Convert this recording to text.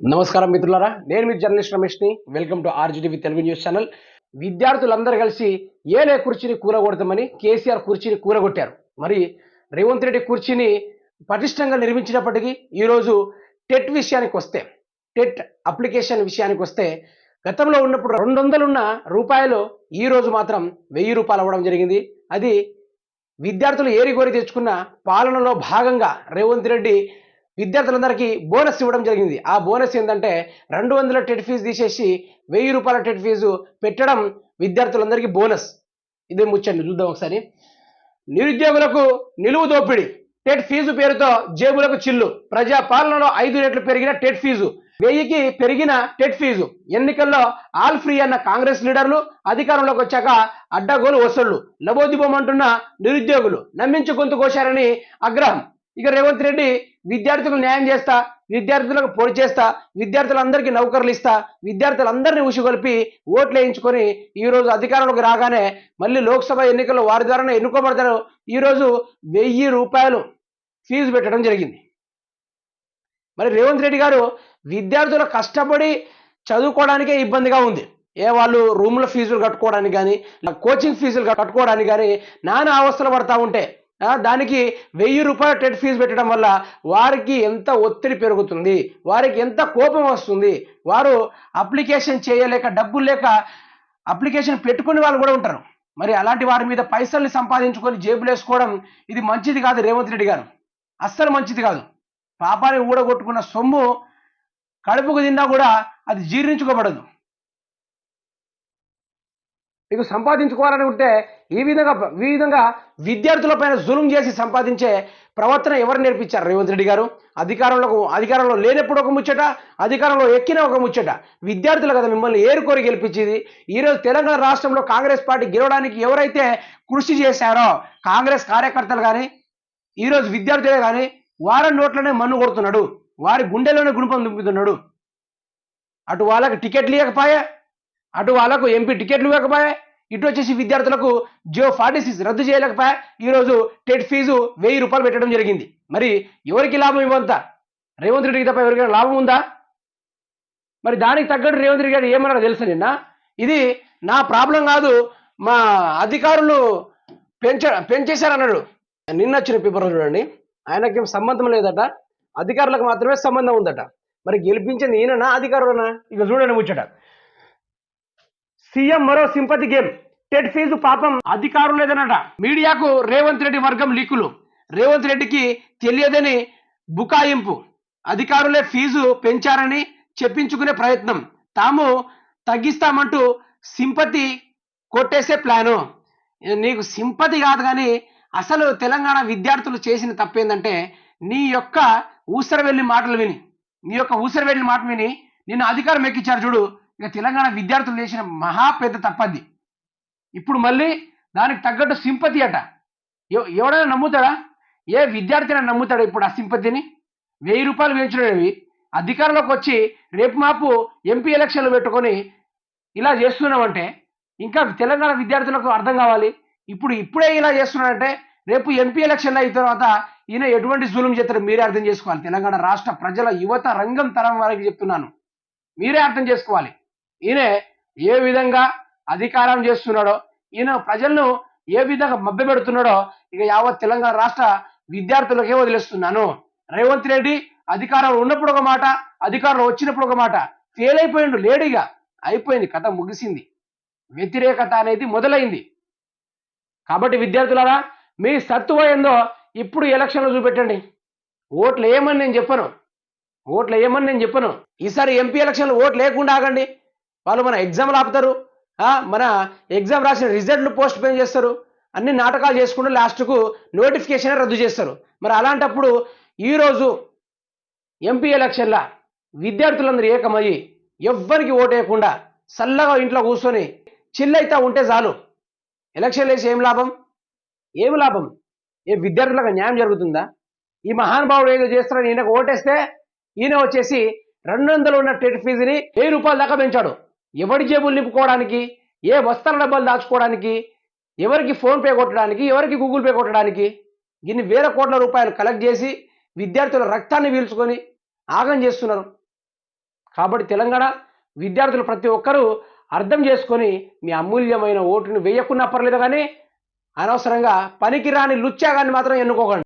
నమస్కారం మిత్రులారా, నేను మీ జర్నలిస్ట్ రమేష్ని. Welcome to RGTV Telugu news channel. విద్యార్థులందరూ కలిసి ఏలే కుర్చీని కూలగొడతామని కేసీఆర్ కుర్చీని కూలగొట్టారు. మరి రేవంత్ రెడ్డి కుర్చీని పటిష్టంగా నిర్మించినప్పటికీ ఈరోజు టెట్ విషయానికి వస్తే, టెట్ అప్లికేషన్ విషయానికి వస్తే, గతంలో ఉన్నప్పుడు 200 ఉన్న రూపాయలు ఈరోజు మాత్రం 1000 రూపాయలు అవ్వడం జరిగింది. అది విద్యార్థులు ఏరికోరి తెచ్చుకున్న పాలనలో భాగంగా రేవంత్ రెడ్డి విద్యార్థులందరికీ బోనస్ ఇవ్వడం జరిగింది. ఆ బోనస్ ఏంటంటే 200 టెట్ ఫీజు తీసేసి 1000 రూపాయల టెట్ ఫీజు పెట్టడం విద్యార్థులందరికీ బోనస్. ఇదే ముచ్చండి, చూద్దాం ఒకసారి. నిరుద్యోగులకు నిలువు దోపిడి, టెట్ ఫీజు పేరుతో జేబులకు చిల్లు. ప్రజా పాలనలో 5 రెట్లు పెరిగిన టెట్ ఫీజు, 1000కి పెరిగిన టెట్ ఫీజు. ఎన్నికల్లో ఆల్ ఫ్రీ అన్న కాంగ్రెస్ లీడర్లు అధికారంలోకి వచ్చాక అడ్డగోలు వసూళ్లు. లబోదిబోమంటున్న నిరుద్యోగులు నమ్మించి గొంతు కోశారని ఆగ్రహం. ఇక రేవంత్ రెడ్డి విద్యార్థులకు న్యాయం చేస్తా, విద్యార్థులకు పొడి చేస్తా, విద్యార్థులందరికీ నౌకర్లు ఇస్తా, విద్యార్థులందరినీ ఉసిగొల్పి ఓట్లు వేయించుకొని ఈరోజు అధికారంలోకి రాగానే మళ్ళీ లోక్సభ ఎన్నికల్లో వారి ద్వారానే ఎన్నుకోబడతారు. ఈరోజు 1000 రూపాయలు ఫీజు పెట్టడం జరిగింది. మరి రేవంత్ రెడ్డి గారు విద్యార్థులు కష్టపడి చదువుకోవడానికే ఇబ్బందిగా ఉంది. వాళ్ళు రూముల ఫీజులు కట్టుకోవడానికి కానీ, కోచింగ్ ఫీజులు కట్టుకోవడానికి కానీ నానా అవస్థలు పడతా ఉంటే దానికి 1000 రూపాయల టెట్ ఫీజు పెట్టడం వల్ల వారికి ఎంత ఒత్తిడి పెరుగుతుంది, వారికి ఎంత కోపం వస్తుంది. వారు అప్లికేషన్ చేయలేక, డబ్బులు లేక అప్లికేషన్ పెట్టుకునే వాళ్ళు కూడా ఉంటారు. మరి అలాంటి వారి మీద పైసల్ని సంపాదించుకొని జేబులు వేసుకోవడం ఇది మంచిది కాదు. రేవంత్ రెడ్డి గారు అస్సలు మంచిది కాదు. పాపాన్ని ఊడగొట్టుకున్న సొమ్ము కడుపుకు తిన్నా కూడా అది జీర్ణించుకోబడదు. మీకు సంపాదించుకోవాలని ఉంటే ఈ విధంగా విద్యార్థులపైన జులుం చేసి సంపాదించే ప్రవర్తన ఎవరు నేర్పించారు? రేవంత్ రెడ్డి గారు. అధికారంలో లేనప్పుడు ఒక ముచ్చట, అధికారంలో ఎక్కిన ఒక ముచ్చట. విద్యార్థులు కదా మిమ్మల్ని ఏరుకోరి గెలిపించేది. ఈరోజు తెలంగాణ రాష్ట్రంలో కాంగ్రెస్ పార్టీ గెలవడానికి ఎవరైతే కృషి చేశారో కాంగ్రెస్ కార్యకర్తలు కానీ, ఈరోజు విద్యార్థులే కానీ వారి నోట్లోనే మన్ను కొడుతున్నాడు, వారి గుండెలోనే గుణపం దుంపుతున్నాడు. అటు వాళ్ళకి టికెట్లు ఇవ్వకపోయా, అటు వాళ్ళకు ఎంపీ టికెట్లు ఇవ్వకపోయా, ఇటు వచ్చేసి విద్యార్థులకు జియో 46 రద్దు చేయలేకపోయా. ఈరోజు టెట్ ఫీజు 1000 రూపాయలు పెట్టడం జరిగింది. మరి ఎవరికి లాభం ఇవ్వంతా? రేవంత్ రెడ్డికి తప్ప ఎవరికైనా లాభం ఉందా? మరి దానికి తగ్గట్టు రేవంత్ రెడ్డి గారు ఏమన్నారో తెలుసా నిన్న? ఇది నా ప్రాబ్లం కాదు, మా అధికారులు పెంచేశారన్నాడు. నిన్న వచ్చిన పేపర్లో చూడండి, ఆయనకేం సంబంధం లేదట, అధికారులకు మాత్రమే సంబంధం ఉందట. మరి గెలిపించింది ఈయననా అధికారులనా? ఇక చూడండి ముచ్చట. సీఎం మరో సింపతి గేమ్, టెట్ ఫీజు పాపం అధికారులు లేదనట. మీడియాకు రేవంత్ రెడ్డి వర్గం లీకులు. రేవంత్ రెడ్డికి తెలియదని బుకాయింపు. అధికారులే ఫీజు పెంచారని చెప్పించుకునే ప్రయత్నం. తాము తగ్గిస్తామంటూ సింపతి కొట్టేసే ప్లాను. నీకు సింపతి కాదు కానీ అసలు తెలంగాణ విద్యార్థులు చేసిన తప్పేందంటే నీ యొక్క ఊసరవెల్లి మాటలు విని, నిన్ను అధికారం ఎక్కించారు చూడు. ఇక తెలంగాణ విద్యార్థులు చేసిన మహా పెద్ద తప్పది. ఇప్పుడు మళ్ళీ దానికి తగ్గట్టు సింపతి అట. ఎవడైనా నమ్ముతాడా? ఏ విద్యార్థి నమ్ముతాడా ఇప్పుడు ఆ సింపతిని? 1000 రూపాయలు వేయించడమేవి అధికారంలోకి వచ్చి రేపు మాపు ఎంపీ ఎలక్షన్లు పెట్టుకొని ఇలా చేస్తున్నామంటే ఇంకా తెలంగాణ విద్యార్థులకు అర్థం కావాలి. ఇప్పుడే ఇలా చేస్తున్నాడంటే రేపు ఎంపీ ఎలక్షన్లు అయిన తర్వాత ఈయన ఎటువంటి జూలుం చేస్తారో మీరే అర్థం చేసుకోవాలి. తెలంగాణ రాష్ట్ర ప్రజల యువత రంగం తరం వారికి చెప్తున్నాను, మీరే అర్థం చేసుకోవాలి. ఈయన ఏ విధంగా అధికారం చేస్తున్నాడో, ఈయన ప్రజలను ఏ విధంగా మభ్యపెడుతున్నాడో ఇక యావత్ తెలంగాణ రాష్ట్ర విద్యార్థులకే వదిలేస్తున్నాను. రేవంత్ రెడ్డి అధికారంలో ఉన్నప్పుడు ఒక మాట, అధికారంలో వచ్చినప్పుడు ఒక మాట. ఫెయిల్ అయిపోయిండు, లేడీగా అయిపోయింది, కథ ముగిసింది, వ్యతిరేకత అనేది మొదలైంది. కాబట్టి విద్యార్థులారా, మీ సత్తువ ఏందో ఇప్పుడు ఎలక్షన్లో చూపెట్టండి. ఓట్లు వేయమని నేను చెప్పను. ఈసారి ఎంపీ ఎలక్షన్లు ఓట్లు లేకుండా ఆగండి. వాళ్ళు మన ఎగ్జామ్లు ఆపుతారు, మన ఎగ్జామ్ రాసిన రిజల్ట్లు పోస్ట్ పోన్ చేస్తారు, అన్ని నాటకాలు చేసుకుంటూ లాస్ట్కు నోటిఫికేషన్ రద్దు చేస్తారు. మరి అలాంటప్పుడు ఈరోజు ఎంపీ ఎలక్షన్ల విద్యార్థులందరూ ఏకమయ్యి ఎవ్వరికి ఓటేయకుండా చల్లగా ఇంట్లో కూర్చొని చిల్లైతా ఉంటే చాలు. ఎలక్షన్లు వేసి ఏం లాభం? ఏ విద్యార్థులకు న్యాయం జరుగుతుందా? ఈ మహానుభావుడు ఏదో చేస్తారని ఈయనకు ఓటేస్తే ఈయన వచ్చేసి 200 ఉన్న టెట్ ఫీజుని 1000 రూపాయల దాకా పెంచాడు. ఎవరి జేబులు నింపుకోవడానికి, ఏ వస్త్రాల డబ్బాలు దాచుకోవడానికి, ఎవరికి ఫోన్పే కొట్టడానికి, ఎవరికి గూగుల్ పే కొట్టడానికి ఇన్ని వేల కోట్ల రూపాయలు కలెక్ట్ చేసి విద్యార్థుల రక్తాన్ని పీల్చుకొని ఆగం చేస్తున్నారు. కాబట్టి తెలంగాణ విద్యార్థులు ప్రతి ఒక్కరూ అర్థం చేసుకొని మీ అమూల్యమైన ఓటును వేయకున్నా పర్లేదు, కానీ అనవసరంగా పనికిరాని లుచ్చాగాన్ని మాత్రం ఎన్నుకోకండి.